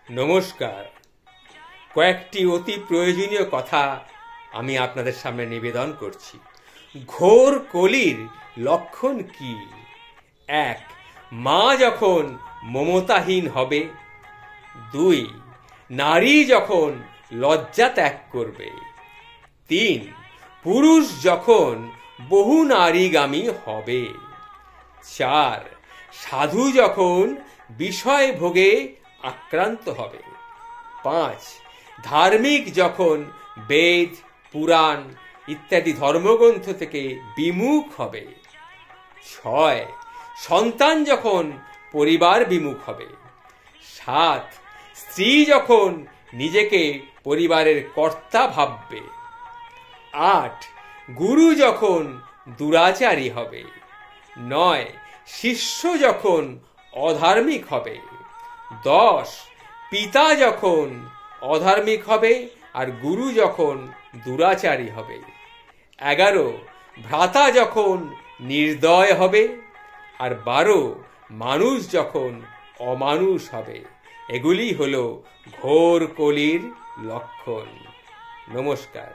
নমস্কার। কয়েকটি অতি প্রয়োজনীয় কথা আমি আপনাদের সামনে নিবেদন করছি। ঘোর কলির লক্ষণ কি? 1. মা যখন মমতাহীন হবে। 2. নারী যখন লজ্জা ত্যাগ করবে। 3. পুরুষ যখন বহু নারীগামী হবে। 4. সাধু যখন বিষয় ভোগে আক্রান্ত হবে। 5. ধার্মিক যখন বেদ, পুরাণ ইত্যাদি ধর্মগ্রন্থ থেকে বিমুখ হবে। 6. সন্তান যখন পরিবার বিমুখ হবে। 7. স্ত্রী যখন নিজেকে পরিবারের কর্তা ভাববে। 8. গুরু যখন দুরাচারী হবে। 9. শিষ্য যখন অধার্মিক হবে। 10. পিতা যখন অধার্মিক হবে আর গুরু যখন দুরাচারী হবে। 11. ভ্রাতা যখন নির্দয় হবে। আর 12. মানুষ যখন অমানুষ হবে। এগুলি হলো ঘোর কলির লক্ষণ। নমস্কার।